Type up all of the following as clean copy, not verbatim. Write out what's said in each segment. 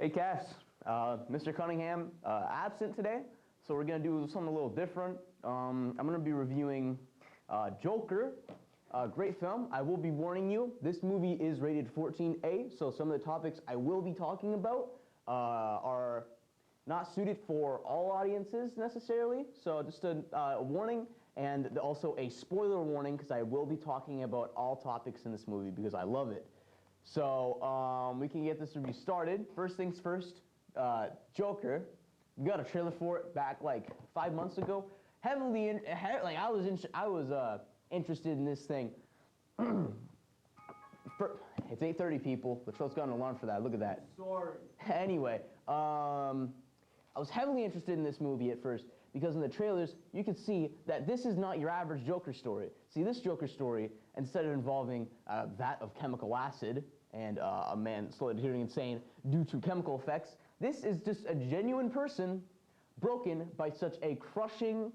Hey Cass, Mr. Cunningham absent today, so we're gonna do something a little different. I'm gonna be reviewing Joker, a great film. I will be warning you, this movie is rated 14A, so some of the topics I will be talking about are not suited for all audiences necessarily. So just a warning, and also a spoiler warning, because I will be talking about all topics in this movie because I love it. So we can get this review started. First things first, Joker. We got a trailer for it back like 5 months ago. I was interested in this thing. It's 8:30, people. The show's got an alarm for that. Look at that. Sorry. Anyway, I was heavily interested in this movie at first because in the trailers you could see that this is not your average Joker story. See, this Joker story, instead of involving a vat of chemical acid and a man slowly turning insane due to chemical effects, this is just a genuine person broken by such a crushing,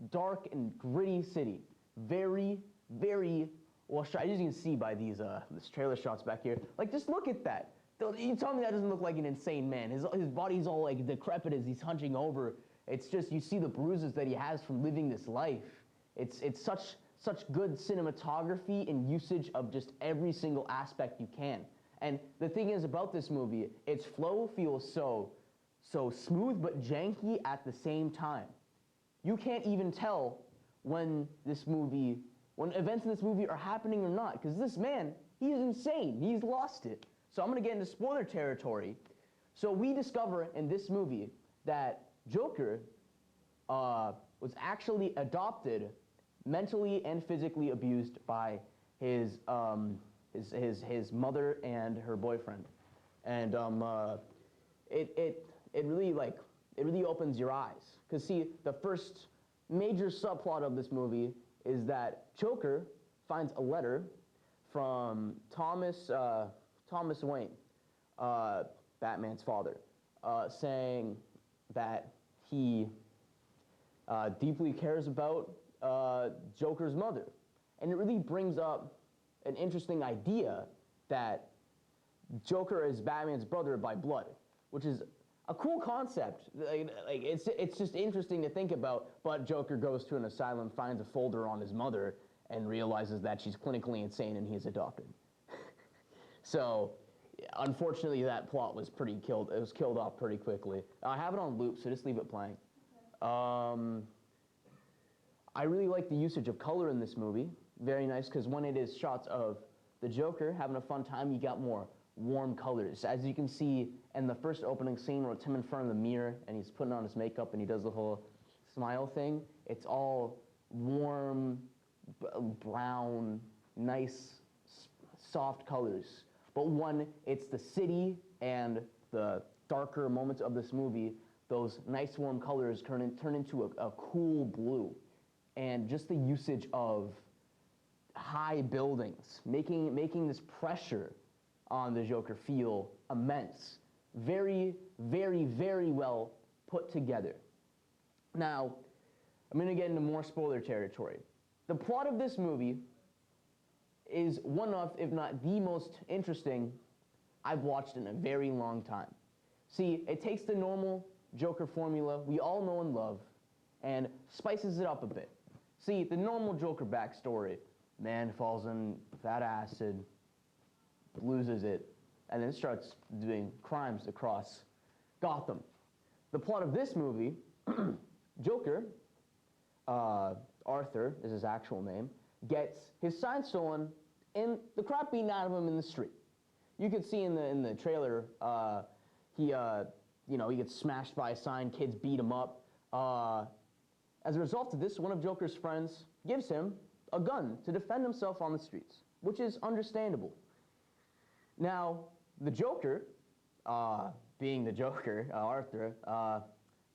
dark, and gritty city. Very, very well shot. As you can see by these this trailer shots back here, like just look at that. You tell me that doesn't look like an insane man. His body's all like decrepit as he's hunching over. It's just, you see the bruises that he has from living this life. It's such good cinematography and usage of just every single aspect you can. And the thing is about this movie, its flow feels so smooth but janky at the same time. You can't even tell when events in this movie are happening or not, because this man, he's insane. He's lost it. So I'm going to get into spoiler territory. So we discover in this movie that Joker was actually adopted, mentally and physically abused by his mother and her boyfriend. And it really opens your eyes. Because see, the first major subplot of this movie is that Joker finds a letter from Thomas Wayne, Batman's father, saying that he deeply cares about Joker's mother. And it really brings up an interesting idea that Joker is Batman's brother by blood, which is a cool concept. It's just interesting to think about, but Joker goes to an asylum, finds a folder on his mother, and realizes that she's clinically insane and he's adopted. So, unfortunately, that plot was killed. It was killed off pretty quickly. I have it on loop, so just leave it playing. I really like the usage of color in this movie. Very nice, because when it is shots of the Joker having a fun time, you got more warm colors. As you can see in the first opening scene where it's him in front of the mirror and he's putting on his makeup and he does the whole smile thing, it's all warm, brown, nice, soft colors. But when it's the city and the darker moments of this movie, those nice warm colors turn into a cool blue. And just the usage of high buildings, making this pressure on the Joker feel immense. Very, very, very well put together. Now, I'm going to get into more spoiler territory. The plot of this movie is one of, if not the most interesting I've watched in a very long time. See, it takes the normal Joker formula we all know and love and spices it up a bit. See, the normal Joker backstory, man falls in fat acid, loses it, and then starts doing crimes across Gotham. The plot of this movie, Joker, Arthur is his actual name, gets his sign stolen and the crap beaten out of him in the street. You could see in the trailer, he gets smashed by a sign, kids beat him up. As a result of this, one of Joker's friends gives him a gun to defend himself on the streets, which is understandable. Now, the Joker, being the Joker, Arthur,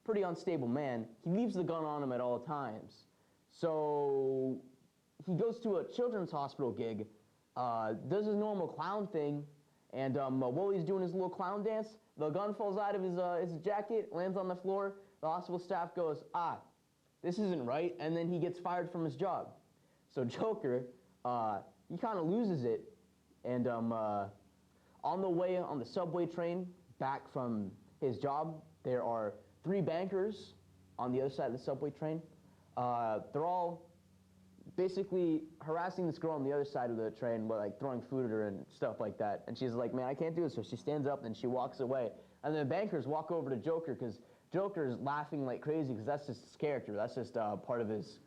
pretty unstable man, he leaves the gun on him at all times. So he goes to a children's hospital gig, does his normal clown thing, and while he's doing his little clown dance, the gun falls out of his jacket, lands on the floor. The hospital staff goes, this isn't right, and then he gets fired from his job. So Joker, he kind of loses it, and on the way on the subway train back from his job. There are 3 bankers on the other side of the subway train. They're all basically harassing this girl on the other side of the train, like throwing food at her and stuff like that. And she's like, man, I can't do this. So she stands up and she walks away. And then the bankers walk over to Joker because Joker's laughing like crazy because that's just his character. That's just part of his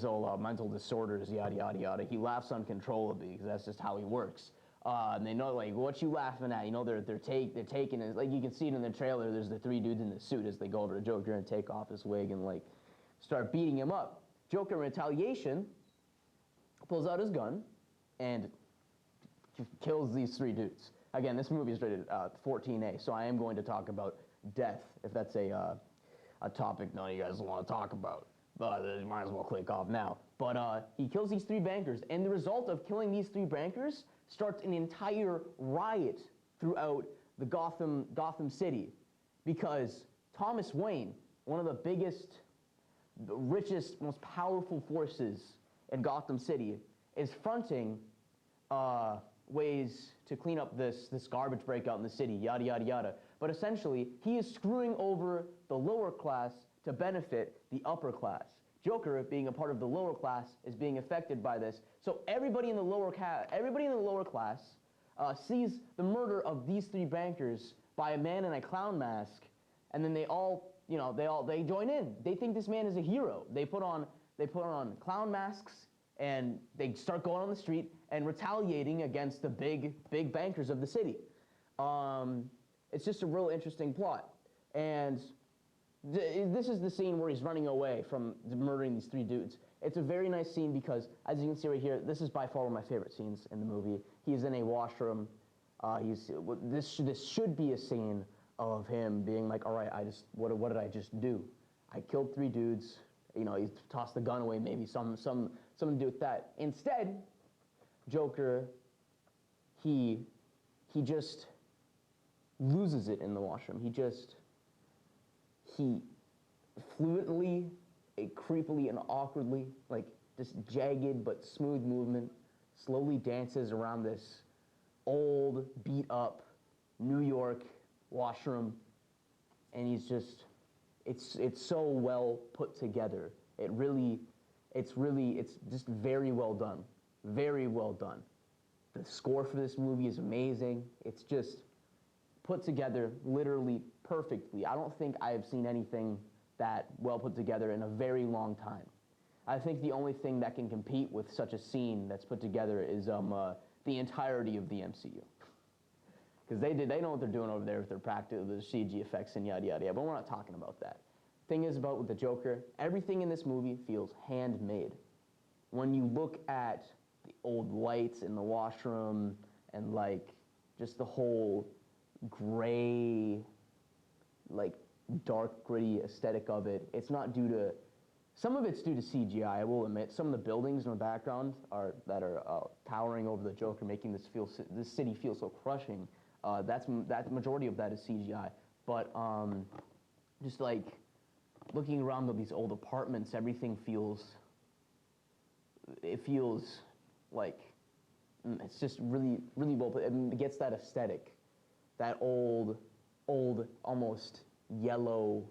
whole mental disorders, yada, yada, yada. He laughs uncontrollably because that's just how he works. And they know, like, what you laughing at? You know, they're taking it. Like, you can see it in the trailer. There's the 3 dudes in the suit as they go over to Joker and take off his wig and, like, start beating him up. Joker, in retaliation, pulls out his gun and kills these 3 dudes. Again, this movie is rated 14A, so I am going to talk about death, if that's a topic none of you guys want to talk about. But you might as well click off now. But he kills these 3 bankers, and the result of killing these 3 bankers starts an entire riot throughout the Gotham City, because Thomas Wayne, one of the biggest, richest, most powerful forces in Gotham City, is fronting ways to clean up this garbage breakout in the city, yada, yada, yada. But essentially, he is screwing over the lower class to benefit the upper class. Joker, being a part of the lower class, is being affected by this. So everybody in the lower class sees the murder of these 3 bankers by a man in a clown mask, and then they all, you know, they join in. They think this man is a hero. They put on clown masks, and they start going on the street and retaliating against the big bankers of the city. It's just a real interesting plot. And this is the scene where he's running away from murdering these 3 dudes. It's a very nice scene because, as you can see right here, this is by far one of my favorite scenes in the movie. He's in a washroom. This should be a scene of him being like, all right, what did I just do? I killed 3 dudes. You know, he tossed the gun away, maybe something to do with that. Instead, Joker, he just loses it in the washroom. He fluently, creepily, and awkwardly, like this jagged but smooth movement, slowly dances around this old, beat-up New York washroom, and he's just, it's so well put together. It's just very well done. Very well done. The score for this movie is amazing. It's just put together literally perfectly. I don't think I have seen anything that well put together in a very long time. I think the only thing that can compete with such a scene that's put together is the entirety of the MCU. Because they know what they're doing over there with their practice, the CG effects and yada yada yada, but we're not talking about that. Thing is about with the Joker, everything in this movie feels handmade. When you look at the old lights in the washroom and like just the whole gray, like dark, gritty aesthetic of it, it's not due to, some of it's due to CGI, I will admit. Some of the buildings in the background that are towering over the Joker, making this city feel so crushing. That majority of that is CGI. But just like looking around these old apartments, everything feels like it's just really, really well put. It gets that aesthetic, that old, almost yellow,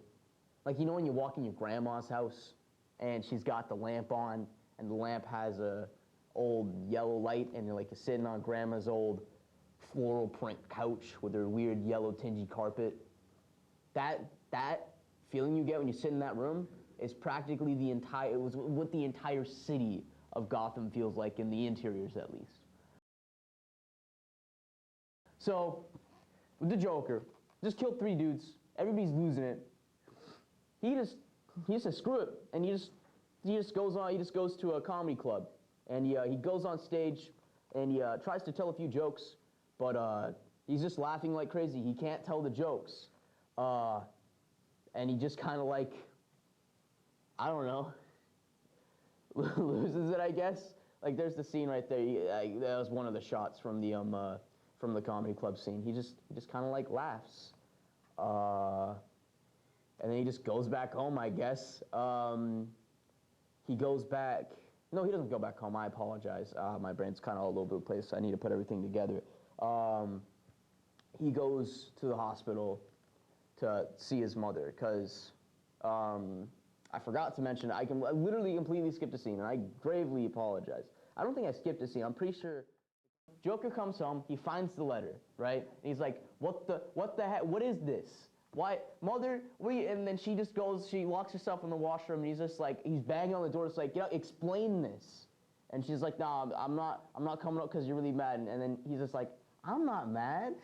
like, you know when you walk in your grandma's house and she's got the lamp on and the lamp has a old yellow light and you're like sitting on grandma's old floral print couch with her weird yellow tingy carpet. That feeling you get when you sit in that room is practically what the entire city of Gotham feels like, in the interiors at least. So, with the Joker, just killed 3 dudes, everybody's losing it. He just says screw it, and he just goes to a comedy club, and he goes on stage and he tries to tell a few jokes, but he's just laughing like crazy. He can't tell the jokes, and he just kind of like, I don't know, loses it, I guess. Like, there's the scene right there. That was one of the shots from the comedy club scene. He just kind of like laughs, and then he just goes back home, I guess. He goes back. No, he doesn't go back home. I apologize. My brain's kind of all over the place. I need to put everything together. he goes to the hospital to see his mother, because I forgot to mention, I literally completely skipped a scene, and I gravely apologize. I don't think I skipped a scene. I'm pretty sure Joker comes home, he finds the letter, right? And he's like, what the heck, what is this? Why, mother, and then she just goes, she locks herself in the washroom, and he's just like, he's banging on the door, it's like, yeah, explain this. And she's like, no, I'm not coming up because you're really mad. And then he's just like, I'm not mad.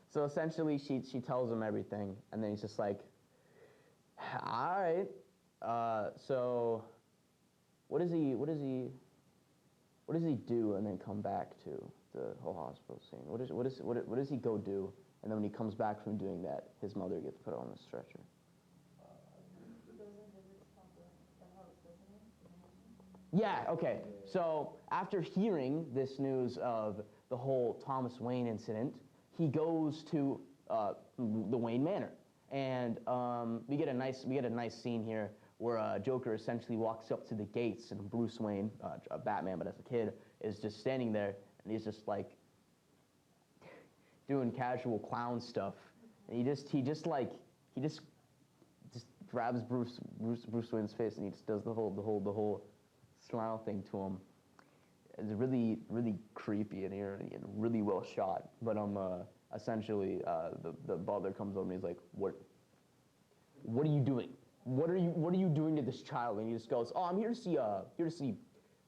So essentially, she tells him everything, and then he's just like, all right. So what does he do and then come back to the whole hospital scene? What does he go do? And then when he comes back from doing that, his mother gets put on the stretcher. He goes and visits the house, doesn't he? Yeah, okay. So after hearing this news of the whole Thomas Wayne incident, he goes to the Wayne Manor. And we get a nice scene here where Joker essentially walks up to the gates, and Bruce Wayne, Batman, but as a kid, is just standing there, and he's just like doing casual clown stuff, and he just grabs Bruce Wayne's face, and he just does the whole smile thing to him. It's really creepy and eerie and really well shot. But essentially the butler comes over and he's like, what are you doing? What are you doing to this child? And he just goes, oh, I'm here to see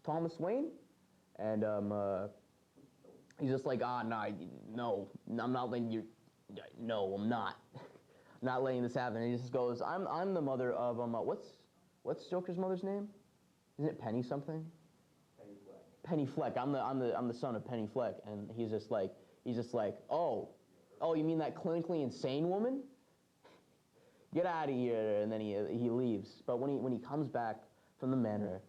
Thomas Wayne. And he's just like, no, I'm not letting you. No, I'm not. I'm not letting this happen. And he just goes, I'm the mother of what's Joker's mother's name? Isn't it Penny something? Penny Fleck. I'm the son of Penny Fleck. And he's just like, oh, you mean that clinically insane woman? Get out of here. And then he leaves. But when he comes back from the manor,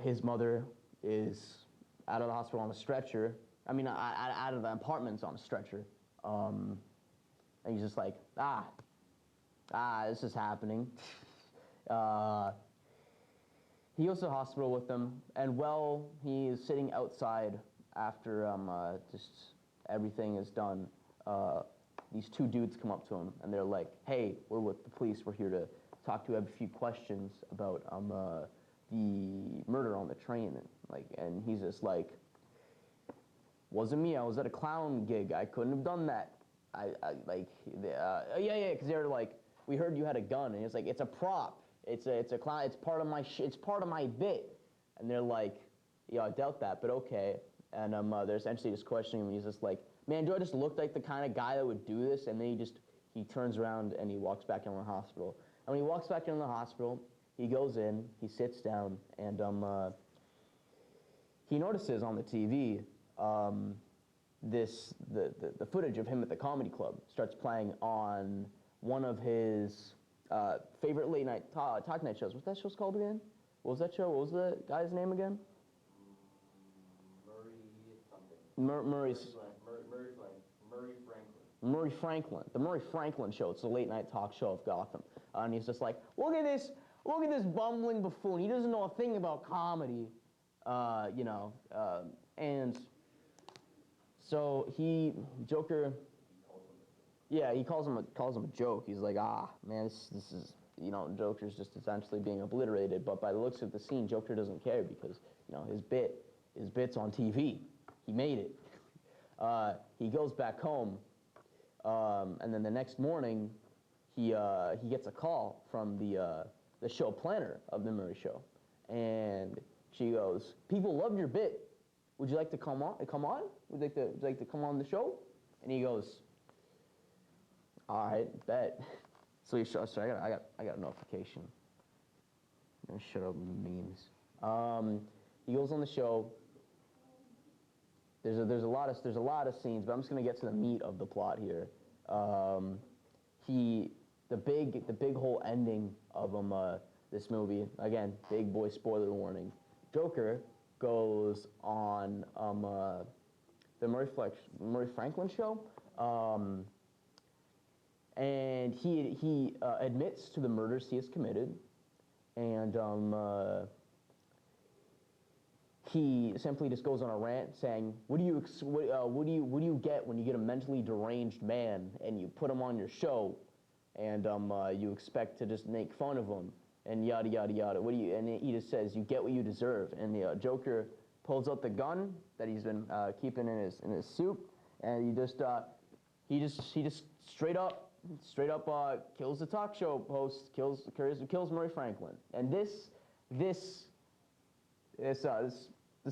his mother is out of the hospital on a stretcher. I mean, out of the apartments on a stretcher. And he's just like, this is happening. He goes to the hospital with them, and while he is sitting outside after just everything is done, these two dudes come up to him, and they're like, hey, we're with the police. We're here to talk to you, have a few questions about the murder on the train. And he's just like, wasn't me. I was at a clown gig. I couldn't have done that. Yeah, because they're like, we heard you had a gun, and it's like, it's a prop. It's a clown. It's part of my bit. And they're like, yeah, I doubt that, but okay. And they're essentially just questioning him. He's just like, man, do I just look like the kind of guy that would do this? And then he turns around and he walks back into the hospital. And when he walks back into the hospital, he goes in, he sits down, and he notices on the TV the footage of him at the comedy club starts playing on one of his favorite late night talk night shows. What's that show's called again? What was that show? What was the guy's name again? Murray Franklin. The Murray Franklin Show. It's a late night talk show of Gotham. And he's just like, look at this bumbling buffoon. He doesn't know a thing about comedy, and so Joker. Yeah, he calls him a joke. He's like, man, this is, Joker's just essentially being obliterated. But by the looks of the scene, Joker doesn't care because, his bit's on TV. He made it. He goes back home, and then the next morning, he gets a call from the show planner of the Murray Show, and she goes, people loved your bit. Would you like to come on? Would you like to come on the show? And he goes, all right, bet. So I got a notification. I'm gonna shut up memes. He goes on the show. There's a lot of scenes, but I'm just gonna get to the meat of the plot here. The big whole ending of this movie, again, big boy spoiler warning. Joker goes on the Murray Franklin Show. And he admits to the murders he has committed, and he simply just goes on a rant saying, what do you get when you get a mentally deranged man and you put him on your show, and you expect to just make fun of him and yada yada yada. And he just says, you get what you deserve. And the Joker pulls out the gun that he's been keeping in his suit, and he just straight up kills the talk show host, kills Murray Franklin. And this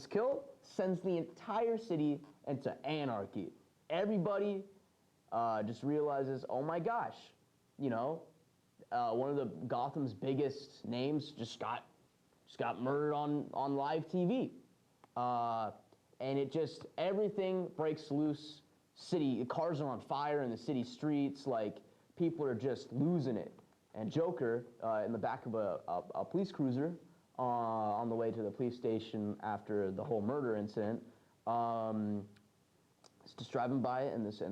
kill sends the entire city into anarchy. Everybody just realizes, oh my gosh, you know, one of the Gotham's biggest names just got murdered on live TV, and everything breaks loose. Cars are on fire in the city streets. Like, people are just losing it. And Joker, in the back of a police cruiser, on the way to the police station after the whole murder incident, is just driving by in this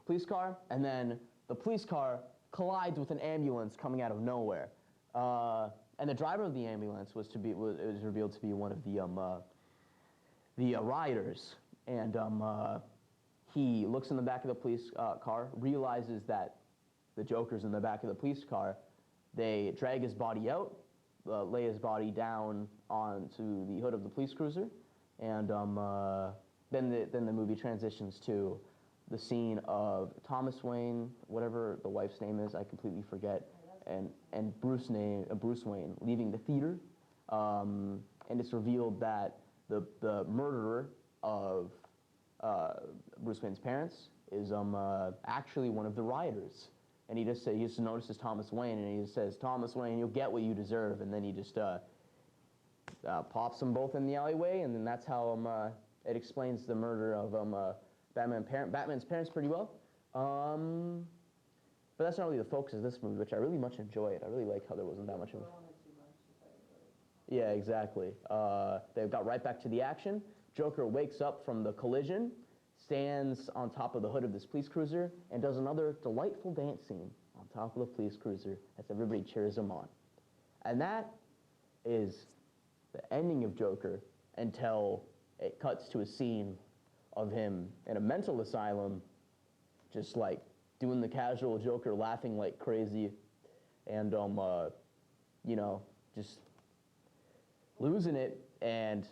police car, and then the police car collides with an ambulance coming out of nowhere, and the driver of the ambulance was revealed to be one of the rioters, and he looks in the back of the police car, realizes that the Joker's in the back of the police car. They drag his body out, lay his body down onto the hood of the police cruiser, and then the movie transitions to the scene of Thomas Wayne, whatever the wife's name is, I completely forget, and Bruce Wayne leaving the theater, and it's revealed that the murderer of Bruce Wayne's parents is actually one of the rioters. And he just notices Thomas Wayne, and he just says, "Thomas Wayne, you'll get what you deserve." And then he just pops them both in the alleyway, and then that's how it explains the murder of Batman's parents pretty well. But that's not really the focus of this movie, which I really much enjoyed. I really like how there wasn't that much of. Yeah, exactly. They got right back to the action. Joker wakes up from the collision, stands on top of the hood of this police cruiser, and does another delightful dance scene on top of the police cruiser as everybody cheers him on. And that is the ending of Joker until it cuts to a scene of him in a mental asylum, just like doing the casual Joker, laughing like crazy, and you know, just losing it. And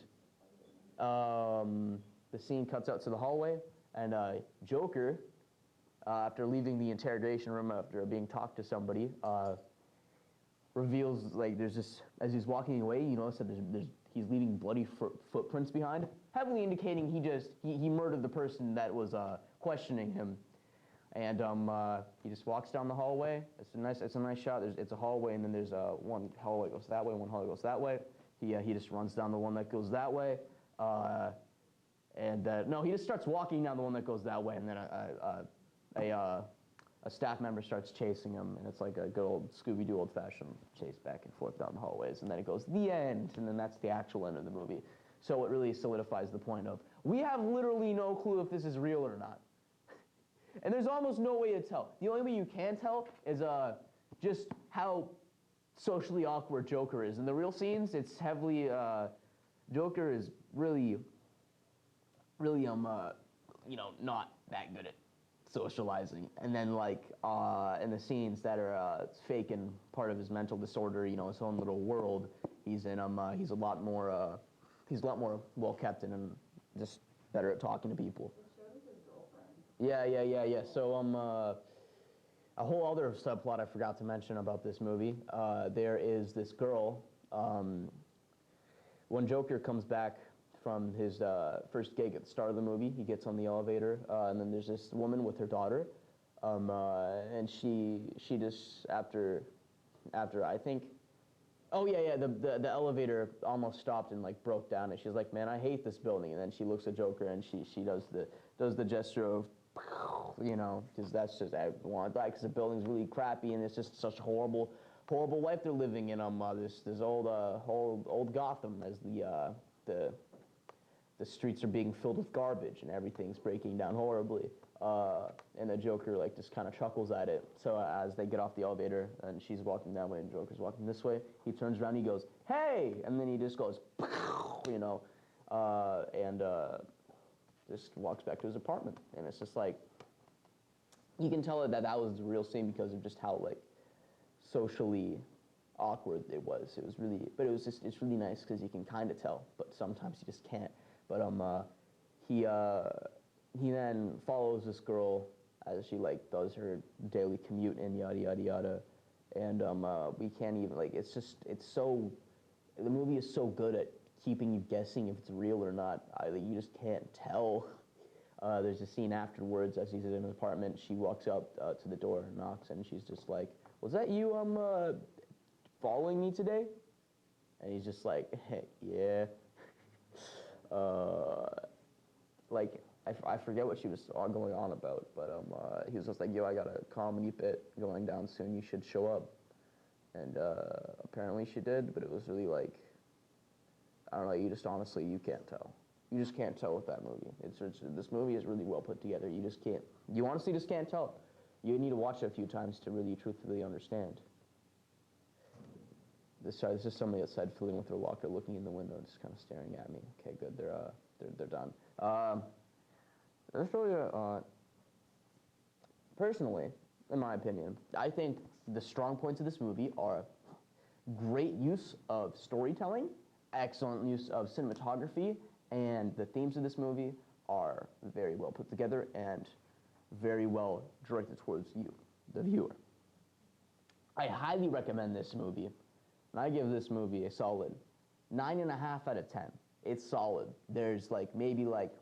the scene cuts out to the hallway, and Joker, after leaving the interrogation room after being talked to somebody, reveals, like, there's this, as he's walking away, you notice that he's leaving bloody footprints behind, heavily indicating he murdered the person that was questioning him. And he just walks down the hallway. It's a nice shot. It's a hallway, and then there's one hallway goes that way, one hallway goes that way. He just runs down the one that goes that way. No, he just starts walking down the one that goes that way, and then a staff member starts chasing him, and it's like a good old Scooby-Doo old-fashioned chase back and forth down the hallways, and then it goes, the end, and then that's the actual end of the movie. So it really solidifies the point of, we have literally no clue if this is real or not. And there's almost no way to tell. The only way you can tell is just how socially awkward Joker is. In the real scenes, it's heavily, Joker is really, you know, not that good at socializing. And then, like, in the scenes that are fake and part of his mental disorder, you know, his own little world, he's in, he's a lot more well kept and just better at talking to people. Yeah. So, a whole other subplot I forgot to mention about this movie. There is this girl, when Joker comes back from his first gig at the start of the movie, he gets on the elevator, and then there's this woman with her daughter, and she just, after I think, oh yeah, the elevator almost stopped and, like, broke down, and she's like, man, I hate this building. And then she looks at Joker, and she does the gesture of, you know, because that's just, I want to die because the building's really crappy, and it's just such a horrible life they're living in. This old Gotham, as the the streets are being filled with garbage and everything's breaking down horribly. And the Joker like just kind of chuckles at it. So as they get off the elevator and she's walking that way and Joker's walking this way, he turns around and he goes, "Hey!" And then he just goes, you know, and just walks back to his apartment. And it's just like, you can tell that that was the real scene because of just how like socially awkward it was. It was really, but it was just, it's really nice because you can kind of tell, but sometimes you just can't. But he then follows this girl as she like does her daily commute and yada yada yada, and we can't even like, it's just, it's so, the movie is so good at keeping you guessing if it's real or not. You just can't tell. There's a scene afterwards as he's in his apartment. She walks up to the door, knocks, and she's just like, "Was that you following me today?" And he's just like, "Hey, yeah." Like, I forget what she was going on about, but he was just like, "Yo, I got a comedy bit going down soon. You should show up." And apparently she did, but it was really like, I don't know, you just honestly, you can't tell. You just can't tell with that movie. This movie is really well put together. You just can't, you honestly just can't tell. You need to watch it a few times to really truthfully understand. Sorry, this is somebody outside filling with their locker, looking in the window, and just kind of staring at me. Okay, good, they're done. That's really personally, in my opinion, I think the strong points of this movie are great use of storytelling, excellent use of cinematography, and the themes of this movie are very well put together and very well directed towards you, the viewer. I highly recommend this movie, and I give this movie a solid 9.5 out of 10. It's solid. There's like maybe like,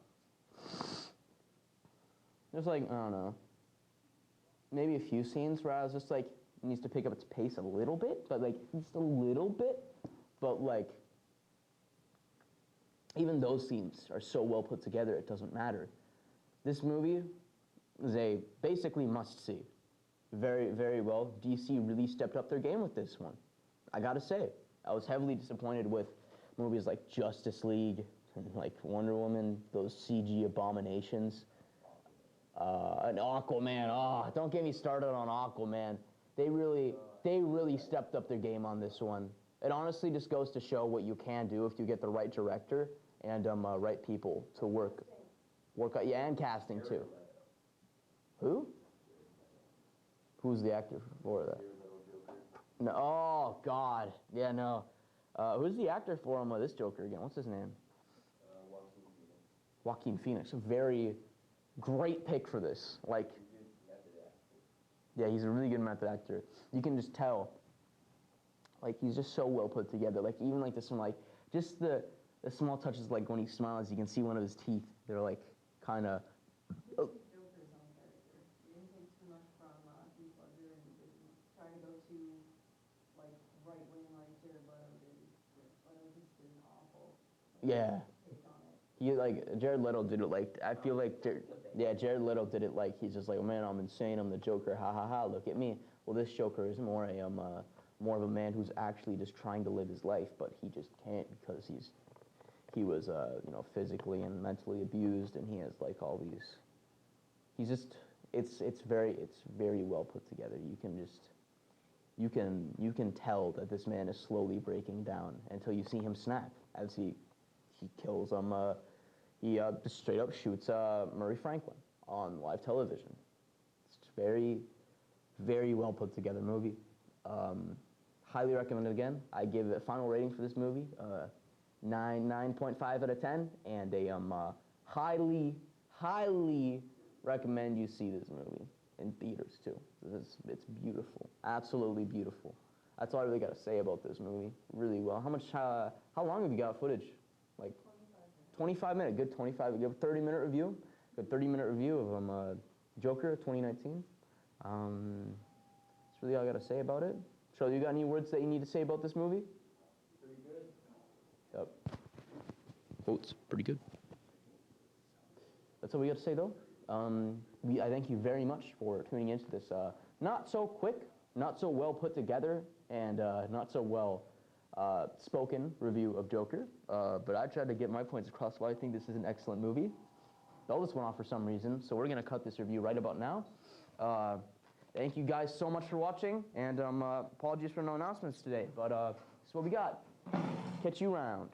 there's like, I don't know, maybe a few scenes where I was just like, it needs to pick up its pace a little bit, but like just a little bit, but like, even those scenes are so well put together, it doesn't matter. This movie is a basically must-see. Very, very well. DC really stepped up their game with this one. I gotta say, I was heavily disappointed with movies like Justice League and like Wonder Woman, those CG abominations. And Aquaman, oh, don't get me started on Aquaman. They really stepped up their game on this one. It honestly just goes to show what you can do if you get the right director and right people to work out, yeah, and casting too. Who? Who's the actor for that? No, oh God, yeah, no. Who's the actor for this Joker again? What's his name? Joaquin Phoenix. A very great pick for this. Like, yeah, he's a really good method actor. You can just tell. Like, he's just so well put together. Like, even like this one, like, just the small touches, like when he smiles, you can see one of his teeth. They're like, kind of. Oh. Joker's own character. He didn't take too much from Heath Ledger and didn't try to go too, like, right-wing like Jared Leto did. Leto just did an awful Yeah. take on it. He, like, Jared Leto did it like, I feel like, Jared Leto did it like, he's just like, oh, man, I'm insane, I'm the Joker, ha ha ha, look at me. Well, this Joker is more of a man who's actually just trying to live his life, but he just can't because he was, you know, physically and mentally abused, and he has like all these. He's just, it's very well put together. You can tell that this man is slowly breaking down until you see him snap as he kills he just straight up shoots Murray Franklin on live television. It's very, very well put together movie. Highly recommend it again. I give a final rating for this movie, 9.5 out of 10, and a highly recommend you see this movie in theaters too. It's beautiful, absolutely beautiful. That's all I really got to say about this movie. Really well. How long have you got footage? Like 25 minutes. Good 25. You have a 30-minute review. Good 30-minute review of Joker 2019. That's really all I got to say about it. Charlie, you got any words that you need to say about this movie? Pretty good. Yep. Oh, it's pretty good. That's all we got to say, though. I thank you very much for tuning into this not so quick, not so well put together, and not so well spoken review of Joker, but I tried to get my points across why I think this is an excellent movie. The oldest went off for some reason, so we're going to cut this review right about now. Thank you guys so much for watching, and apologies for no announcements today, but that's what we got. Catch you around.